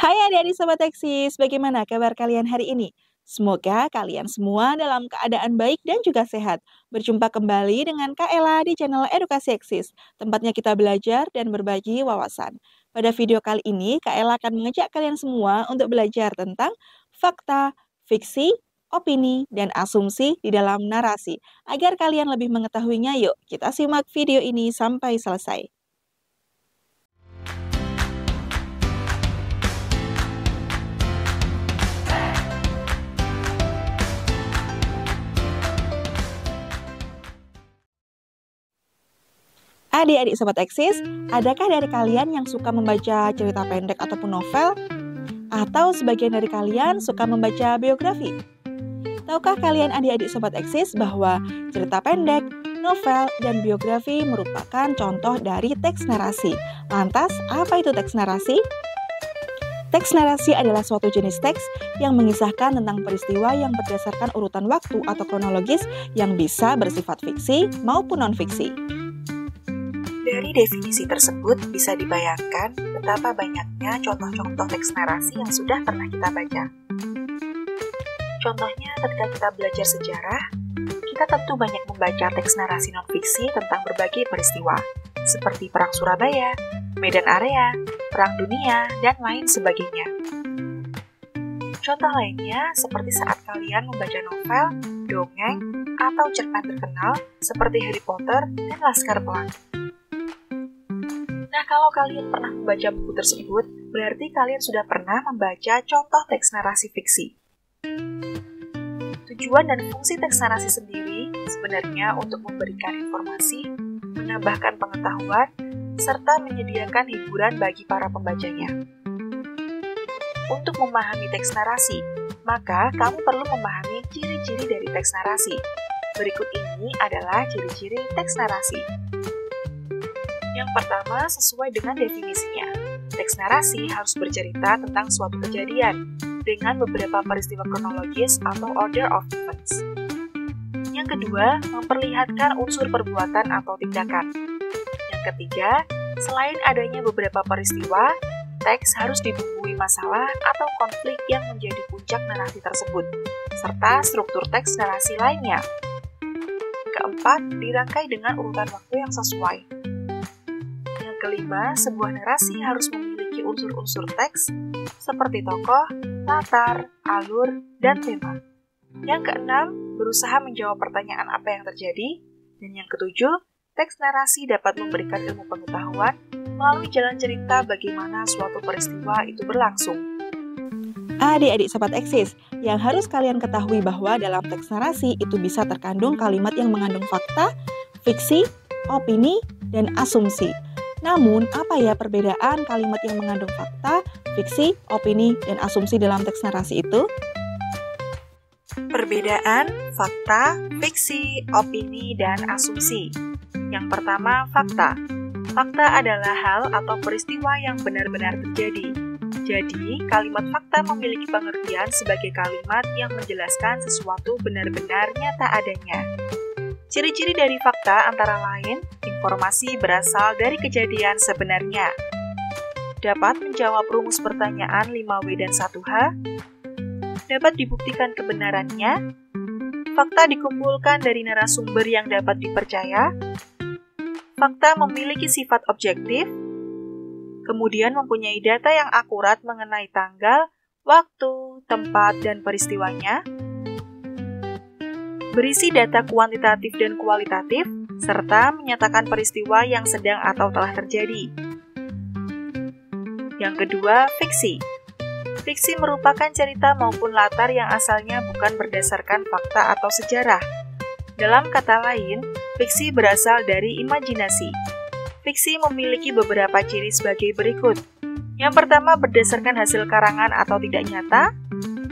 Hai adik-adik Sobat Eksis, bagaimana kabar kalian hari ini? Semoga kalian semua dalam keadaan baik dan juga sehat. Berjumpa kembali dengan Kak Ella di channel Edukasi Eksis, tempatnya kita belajar dan berbagi wawasan. Pada video kali ini, Kak Ella akan mengajak kalian semua untuk belajar tentang fakta, fiksi, opini, dan asumsi di dalam narasi. Agar kalian lebih mengetahuinya, yuk kita simak video ini sampai selesai. Adik-adik Sobat Eksis, adakah dari kalian yang suka membaca cerita pendek ataupun novel? Atau sebagian dari kalian suka membaca biografi? Tahukah kalian adik-adik Sobat Eksis bahwa cerita pendek, novel, dan biografi merupakan contoh dari teks narasi? Lantas, apa itu teks narasi? Teks narasi adalah suatu jenis teks yang mengisahkan tentang peristiwa yang berdasarkan urutan waktu atau kronologis yang bisa bersifat fiksi maupun non-fiksi. Dari definisi tersebut bisa dibayangkan betapa banyaknya contoh-contoh teks narasi yang sudah pernah kita baca. Contohnya ketika kita belajar sejarah, kita tentu banyak membaca teks narasi non-fiksi tentang berbagai peristiwa, seperti Perang Surabaya, Medan Area, Perang Dunia, dan lain sebagainya. Contoh lainnya seperti saat kalian membaca novel, dongeng, atau cerpen terkenal seperti Harry Potter dan Laskar Pelangi. Nah, kalau kalian pernah membaca buku tersebut, berarti kalian sudah pernah membaca contoh teks narasi fiksi. Tujuan dan fungsi teks narasi sendiri sebenarnya untuk memberikan informasi, menambahkan pengetahuan, serta menyediakan hiburan bagi para pembacanya. Untuk memahami teks narasi, maka kamu perlu memahami ciri-ciri dari teks narasi. Berikut ini adalah ciri-ciri teks narasi. Yang pertama, sesuai dengan definisinya. Teks narasi harus bercerita tentang suatu kejadian dengan beberapa peristiwa kronologis atau order of events. Yang kedua, memperlihatkan unsur perbuatan atau tindakan. Yang ketiga, selain adanya beberapa peristiwa, teks harus dibumbui masalah atau konflik yang menjadi puncak narasi tersebut, serta struktur teks narasi lainnya. Keempat, dirangkai dengan urutan waktu yang sesuai. Kelima, sebuah narasi harus memiliki unsur-unsur teks seperti tokoh, latar, alur, dan tema. Yang keenam, berusaha menjawab pertanyaan apa yang terjadi. Dan yang ketujuh, teks narasi dapat memberikan ilmu pengetahuan melalui jalan cerita bagaimana suatu peristiwa itu berlangsung. Adik-adik Sobat Eksis, yang harus kalian ketahui bahwa dalam teks narasi itu bisa terkandung kalimat yang mengandung fakta, fiksi, opini, dan asumsi. Namun, apa ya perbedaan kalimat yang mengandung fakta, fiksi, opini, dan asumsi dalam teks narasi itu? Perbedaan fakta, fiksi, opini, dan asumsi. Yang pertama, fakta. Fakta adalah hal atau peristiwa yang benar-benar terjadi. Jadi, kalimat fakta memiliki pengertian sebagai kalimat yang menjelaskan sesuatu benar-benar nyata adanya. Ciri-ciri dari fakta antara lain, informasi berasal dari kejadian sebenarnya, dapat menjawab rumus pertanyaan 5W dan 1H, dapat dibuktikan kebenarannya, fakta dikumpulkan dari narasumber yang dapat dipercaya, fakta memiliki sifat objektif, kemudian mempunyai data yang akurat mengenai tanggal, waktu, tempat, dan peristiwanya, berisi data kuantitatif dan kualitatif, serta menyatakan peristiwa yang sedang atau telah terjadi. Yang kedua, fiksi. Fiksi merupakan cerita maupun latar yang asalnya bukan berdasarkan fakta atau sejarah. Dalam kata lain, fiksi berasal dari imajinasi. Fiksi memiliki beberapa ciri sebagai berikut. Yang pertama, berdasarkan hasil karangan atau tidak nyata,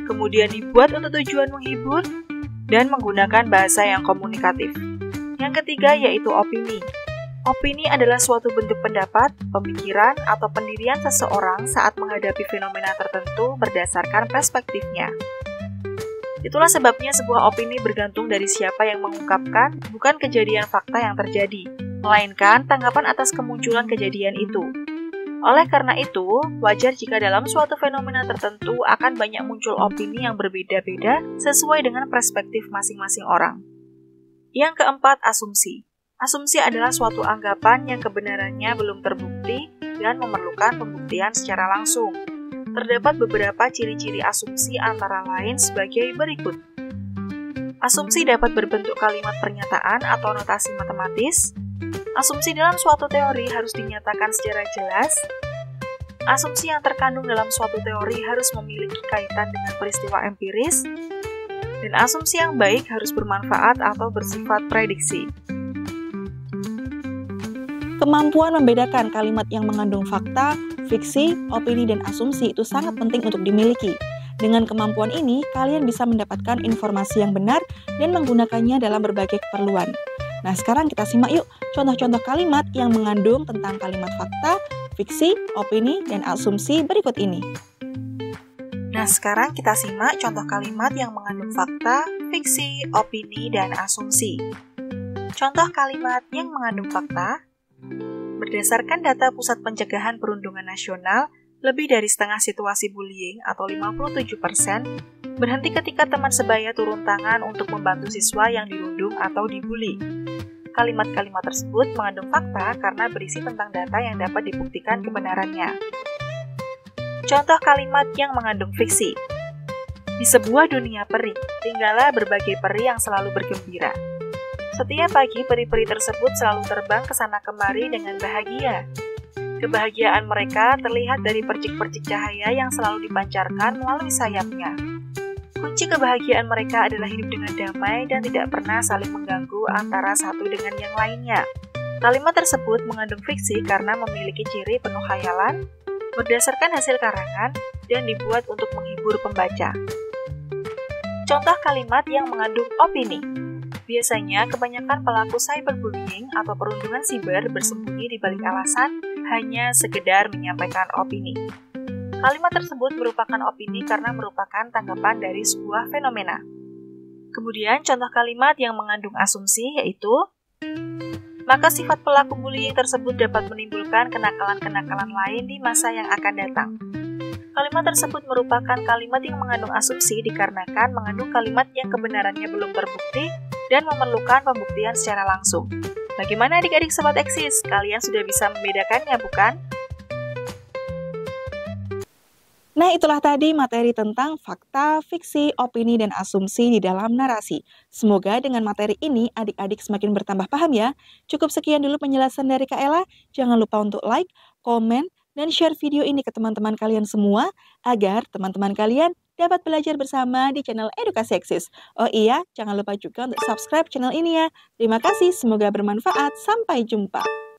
kemudian dibuat untuk tujuan menghibur, dan menggunakan bahasa yang komunikatif. Yang ketiga yaitu opini. Opini adalah suatu bentuk pendapat, pemikiran, atau pendirian seseorang saat menghadapi fenomena tertentu berdasarkan perspektifnya. Itulah sebabnya sebuah opini bergantung dari siapa yang mengungkapkan, bukan kejadian fakta yang terjadi, melainkan tanggapan atas kemunculan kejadian itu. Oleh karena itu, wajar jika dalam suatu fenomena tertentu akan banyak muncul opini yang berbeda-beda sesuai dengan perspektif masing-masing orang. Yang keempat, asumsi. Asumsi adalah suatu anggapan yang kebenarannya belum terbukti dan memerlukan pembuktian secara langsung. Terdapat beberapa ciri-ciri asumsi antara lain sebagai berikut. Asumsi dapat berbentuk kalimat pernyataan atau notasi matematis. Asumsi dalam suatu teori harus dinyatakan secara jelas. Asumsi yang terkandung dalam suatu teori harus memiliki kaitan dengan peristiwa empiris. Dan asumsi yang baik harus bermanfaat atau bersifat prediksi. Kemampuan membedakan kalimat yang mengandung fakta, fiksi, opini, dan asumsi itu sangat penting untuk dimiliki. Dengan kemampuan ini, kalian bisa mendapatkan informasi yang benar dan menggunakannya dalam berbagai keperluan. Nah, sekarang kita simak yuk contoh-contoh kalimat yang mengandung tentang kalimat fakta, fiksi, opini, dan asumsi berikut ini. Nah, sekarang kita simak contoh kalimat yang mengandung fakta, fiksi, opini, dan asumsi. Contoh kalimat yang mengandung fakta. Berdasarkan data Pusat Pencegahan Perundungan Nasional, lebih dari setengah situasi bullying atau 57% berhenti ketika teman sebaya turun tangan untuk membantu siswa yang dirundung atau dibully. Kalimat-kalimat tersebut mengandung fakta karena berisi tentang data yang dapat dibuktikan kebenarannya. Contoh kalimat yang mengandung fiksi. Di sebuah dunia peri, tinggallah berbagai peri yang selalu bergembira. Setiap pagi, peri-peri tersebut selalu terbang ke sana kemari dengan bahagia. Kebahagiaan mereka terlihat dari percik-percik cahaya yang selalu dipancarkan melalui sayapnya. Kunci kebahagiaan mereka adalah hidup dengan damai dan tidak pernah saling mengganggu antara satu dengan yang lainnya. Kalimat tersebut mengandung fiksi karena memiliki ciri penuh khayalan, berdasarkan hasil karangan, dan dibuat untuk menghibur pembaca. Contoh kalimat yang mengandung opini. Biasanya, kebanyakan pelaku cyberbullying atau perundungan siber bersembunyi di balik alasan hanya sekedar menyampaikan opini. Kalimat tersebut merupakan opini karena merupakan tanggapan dari sebuah fenomena. Kemudian, contoh kalimat yang mengandung asumsi yaitu, maka sifat pelaku bullying tersebut dapat menimbulkan kenakalan-kenakalan lain di masa yang akan datang. Kalimat tersebut merupakan kalimat yang mengandung asumsi dikarenakan mengandung kalimat yang kebenarannya belum terbukti dan memerlukan pembuktian secara langsung. Bagaimana adik-adik Sobat Eksis? Kalian sudah bisa membedakannya, bukan? Nah, itulah tadi materi tentang fakta, fiksi, opini, dan asumsi di dalam narasi. Semoga dengan materi ini adik-adik semakin bertambah paham ya. Cukup sekian dulu penjelasan dari Kak Ella. Jangan lupa untuk like, komen, dan share video ini ke teman-teman kalian semua agar teman-teman kalian dapat belajar bersama di channel Edukasi Eksis. Oh iya, jangan lupa juga untuk subscribe channel ini ya. Terima kasih, semoga bermanfaat. Sampai jumpa.